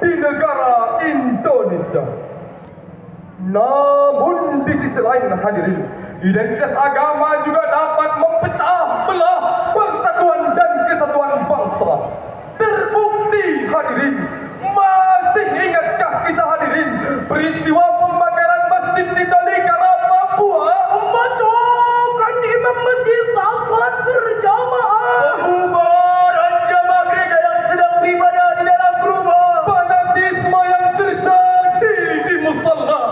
di negara Indonesia. Namun di sisi lain hadirin, identitas agama juga dapat memecah belah persatuan dan kesatuan bangsa. Terbukti hadirin, masih ingatkah kita hadirin peristiwa pembakaran masjid di Tolikara, Papua? Membacakan imam masjid saat salat berjamaah, pembubaran jamaah gereja yang sedang beribadah di dalam rumah, fanatisme yang terjadi di musalla,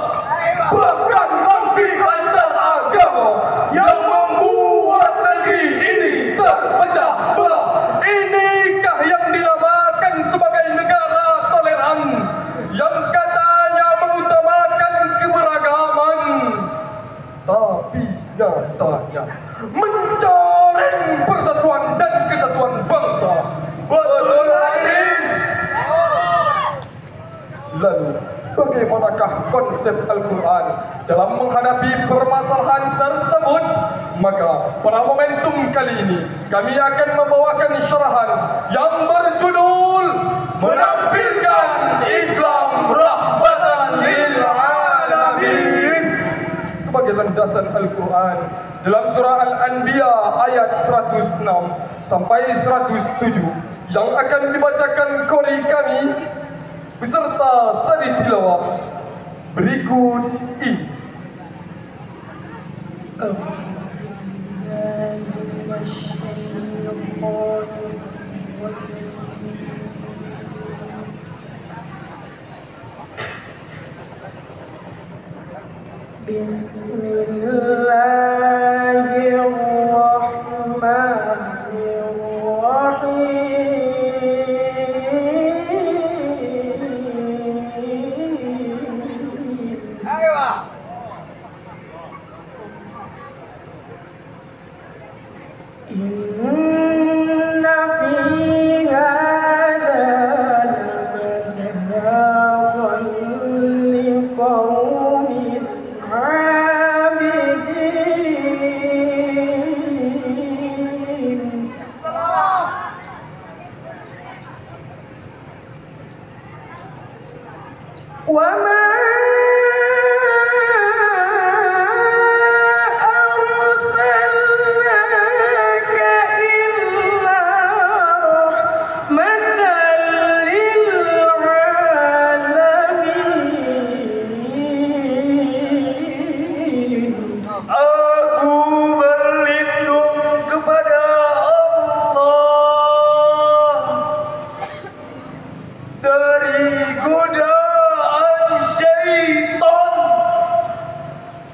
bahkan konflik antar agama yang membuat negeri ini terpecah belah. Inikah yang dinamakan sebagai negara toleran yang katanya mengutamakan keberagaman, tapi nyatanya mencoreng persatuan dan kesatuan bangsa? Betul hadirin? Lalu bagaimanakah konsep Al-Quran dalam menghadapi permasalahan tersebut? Maka pada momentum kali ini kami akan membawakan syarahan yang berjudul Menampilkan Islam Rahmatan lil Alamin sebagai landasan Al-Quran dalam surah Al-Anbiya ayat 106 sampai 107 yang akan dibacakan qori kami beserta sari tilawah berikut ini.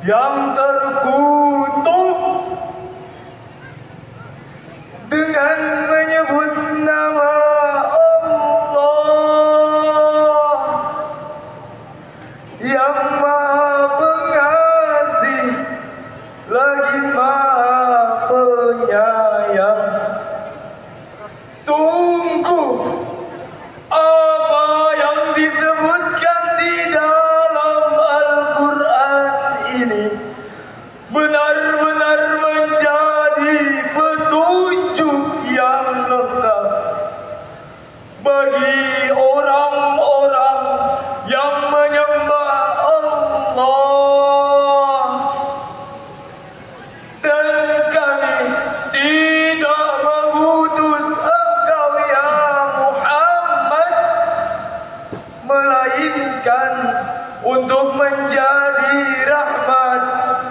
Yang terkutuk dengan menyebut nama Allah yang Maha Pengasih lagi Maha Penyayang. Sungguh apa yang disebutkan di dalam Al-Quran ini benar-benar menjadi petunjuk yang lengkap bagi orang-orang yang menyembah Allah. Dan kami tidak mengutus engkau ya Muhammad melainkan untuk menjadi rahmat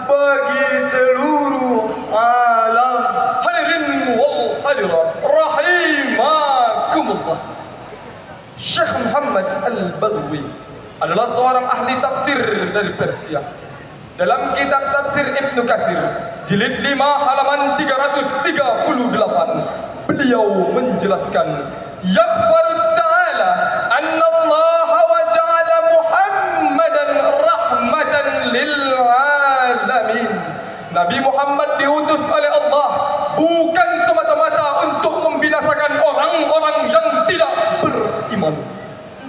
bagi seluruh alam. Hadirin wal hadirat rahimakumullah. Syekh Muhammad Al-Badwi adalah seorang ahli tafsir dari Persia. Dalam kitab tafsir Ibnu Katsir jilid 5 halaman 338 beliau menjelaskan yaghfarut ta'ala anna Allah wa ja'ala Muhammadan rahmatan lil alamin. Nabi Muhammad diutus oleh Allah bukan semata-mata untuk membinasakan orang-orang yang tidak beriman,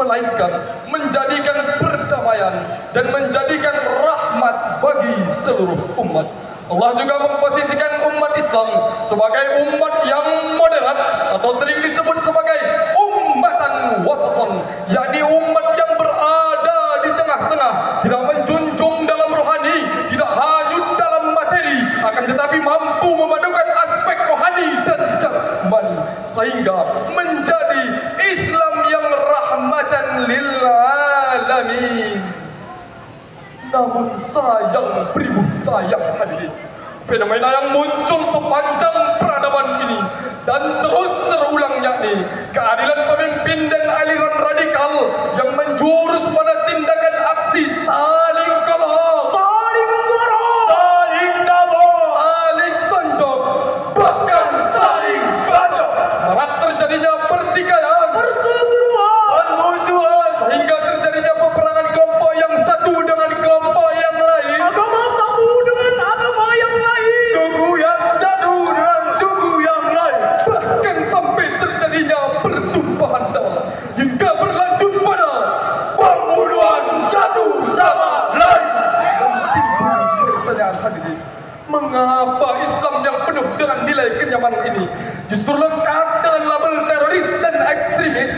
melainkan menjadikan perdamaian dan menjadikan rahmat bagi seluruh umat. Allah juga memposisikan umat Islam sebagai umat yang moderat atau sering disebut sebagai ummatan wasatan yakni umat yang berada di tengah-tengah, tidak menjunjung dalam rohani, tidak hanyut dalam materi, akan tetapi mampu memadukan aspek rohani dan jasmani, sehingga menjadi Islam yang rahmatan lil alamin. Namun sayang, beribu sayang hadirin, fenomena yang muncul sepanjang peradaban ini dan terus terulang, yakni keadilan pemimpin dan aliran radikal yang menjurus pada tindakan aksi saling kalah, saling gorong, saling tabok, saling tonjok, bahkan saling bacok. Marak terjadinya pertikaian, perseteruan, permusuhan, sehingga terjadinya peperangan kelompok yang satu dengan kelompok yang lain, agama satu dengan agama yang lain, suku yang satu dengan suku yang lain, bahkan sampai terjadinya pertumpahan darah hingga berlanjut pada pembunuhan satu sama lain. Dan timbul pertanyaan hadirin, mengapa Islam yang penuh dengan nilai kenyamanan ini justru lekat dengan label teroris dan ekstremis?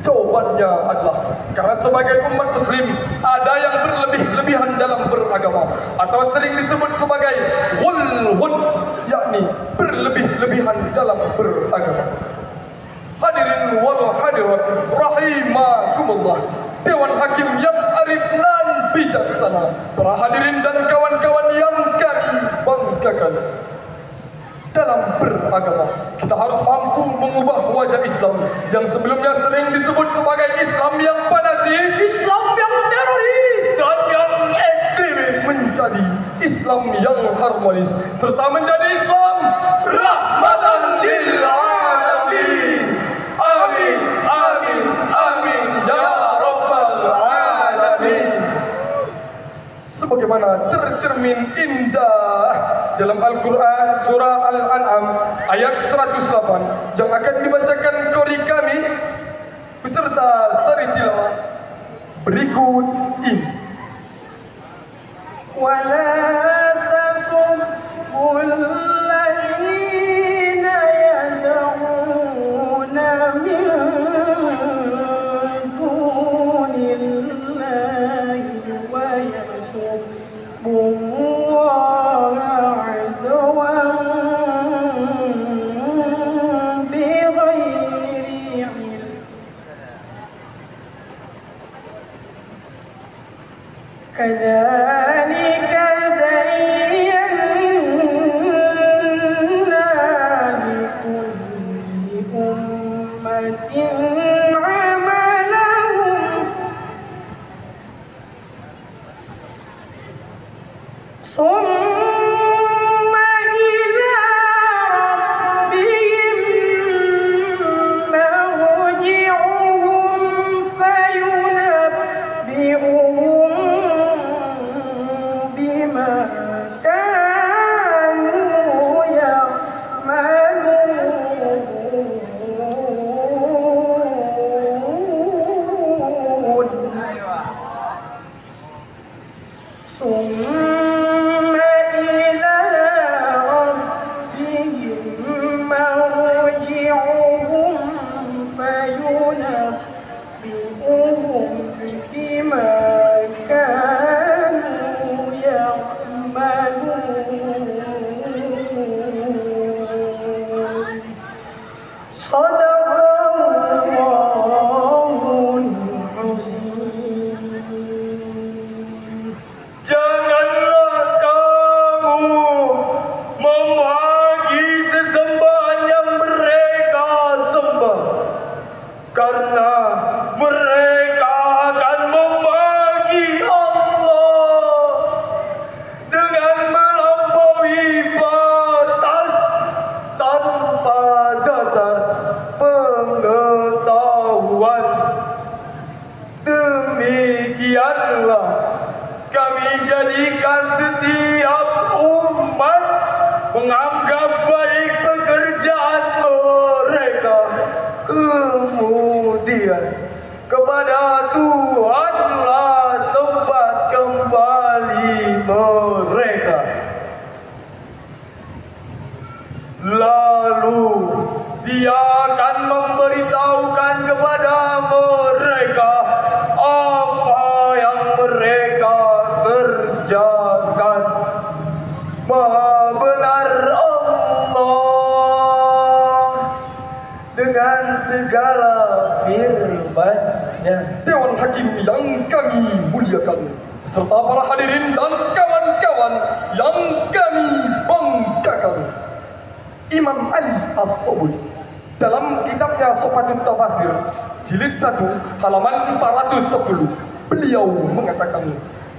Jawabannya adalah karena sebagai umat muslim ada yang berlebih-lebihan dalam beragama, atau sering disebut sebagai ghulghul, yakni berlebih-lebihan dalam beragama. Hadirin wal hadirat rahimakumullah, Dewan Hakim yang arif dan bijaksana, para hadirin dan kawan-kawan yang kami banggakan. Dalam beragama, kita harus mampu mengubah wajah Islam yang sebelumnya sering disebut sebagai Islam yang fanatis, Islam yang teroris, dan yang ekstremis, menjadi Islam yang harmonis, serta menjadi Islam rahmatan lil alamin. Amin, amin, amin ya rabbal alamin. Sebagaimana tercermin indah dalam Al-Quran surah Al-An'am ayat 108 yang akan dibacakan kori kami beserta sari tilawah berikut ini. wala tasubbul ladzina yad'una min dunillahi wa yasubbullaha adwan bighairi ilm. كذلك زينا لكل أمة عملهم ثم إلى ربهم مرجعهم فينبئهم بما كانوا يعملون. ثم إلى ربهم مرجعهم فينبئهم بما كانوا يعملون. صدق الله العظيم. Janganlah kamu membagi sesembahan yang mereka sembah, karena mereka akan membagi Allah dengan melampaui batas tanpa dasar pengetahuan. Demikianlah kami jadikan setiap umat menganggap baik pekerjaan mereka, kemudian kepada Tuhanlah tempat kembali mereka. Lalu Dia akan memberitahukan kepada mereka segala firman-Nya. Dewan Hakim yang kami muliakan, serta para hadirin dan kawan-kawan yang kami banggakan. Imam Ali As-Sobuli dalam kitabnya Sofatut Tafasir jilid 1 halaman 410, beliau mengatakan,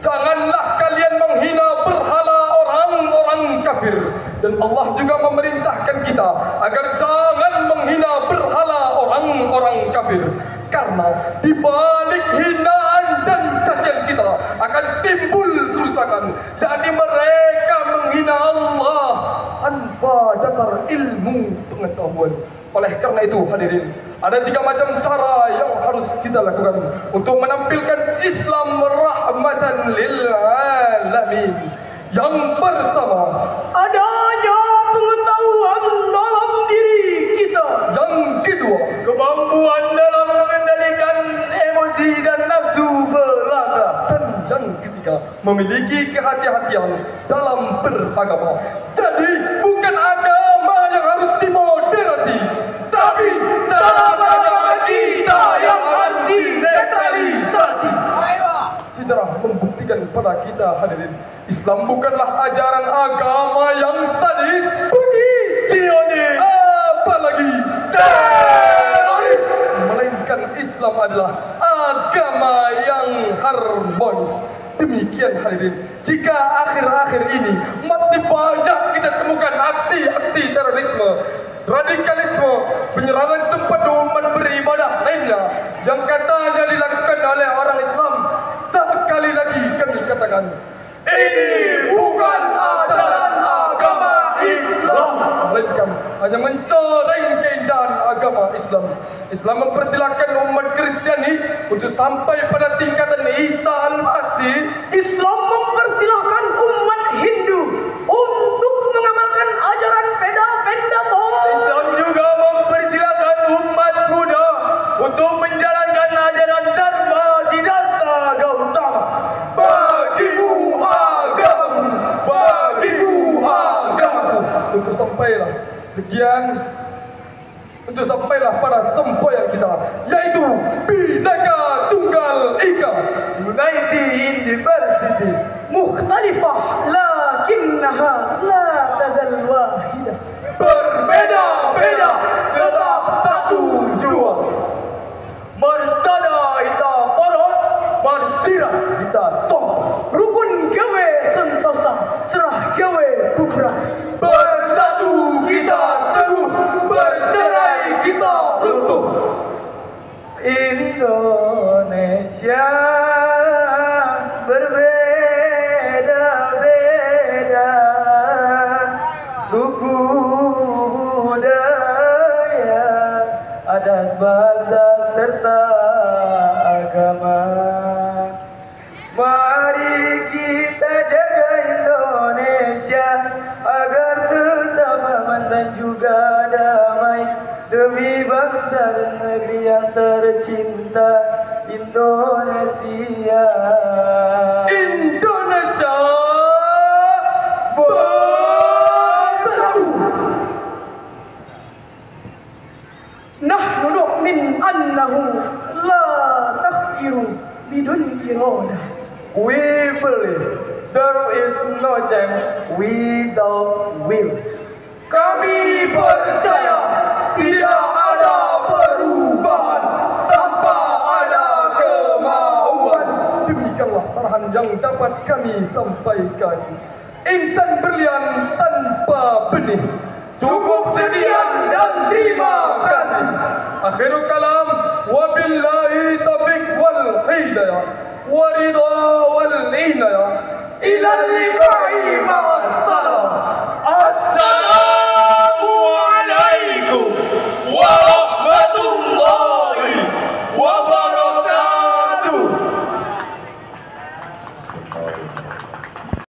janganlah kalian menghina berhala orang-orang kafir. Dan Allah juga memerintahkan kita agar jangan menghina berhala orang-orang kafir, karena di balik hinaan dan cacian kita akan timbul kerusakan. Jadi mereka menghina Allah tanpa dasar ilmu pengetahuan. Oleh karena itu hadirin, ada 3 macam cara yang harus kita lakukan untuk menampilkan Islam rahmatan lil alamin. Yang pertama, adanya pengetahuan dalam diri kita. Yang kedua, Kemampuan dalam mengendalikan emosi dan nafsu belaka. dan yang ketiga, memiliki kehati-hatian dalam beragama. Jadi bukan agama yang harus dimoderasi, tapi cara beragama kita yang harus dinetralisasi. Sejarah membuktikan pada kita hadirin, Islam bukanlah ajaran agama yang sadis, Sionis, apalagi teroris, melainkan Islam adalah agama yang harmonis. Demikian hadirin, jika akhir-akhir ini masih banyak kita temukan aksi-aksi terorisme, radikalisme, penyerangan tempat umat beribadah lainnya yang katanya dilakukan oleh orang Islam, sekali lagi kami katakan, ini bukan ajaran agama Islam, melainkan hanya mencoreng keindahan agama Islam. Islam mempersilakan umat Kristiani untuk sampai pada tingkatan Isa Al-Masih. Islam mempersilahkan umat Hindu untuk mengamalkan ajaran Veda. Islam juga mempersilahkan umat Buddha untuk menjalankan ajaran Dharma Siddhartha Gautama. Bagimu agamamu, bagimu agamaku. Untuk sampailah pada semboyan kita, yaitu Bhinneka Tunggal Ika United University mukhtalifah lakinnaha la tazal wahidah. berbeda-beda tetap satu jua. Marsada ita porot, marsira ita tomas. Rukun gawe sentosa, serah gawe kubra. Bersatu kita teguh, bercerai kita runtuh. Indonesia berbeda-beda, suku, budaya, adat, bahasa, serta agama. Mari kita jaga Indonesia agar tetap aman dan juga damai, demi bangsa dan negeri yang tercinta, Indonesia. Indonesia bersatu. Nahnu nu'min annahu la takhyiru bidun iradah. We believe there is no chance without will. Kami percaya tidak ada perubahan tanpa ada kemauan. Demikianlah sarahan yang dapat kami sampaikan. Intan berlian tanpa benih, cukup sekian dan terima kasih. Akhirul kalam, wabillahi taufiq wal hidayah, waridha wal inayah. Ila liqa'i ma'as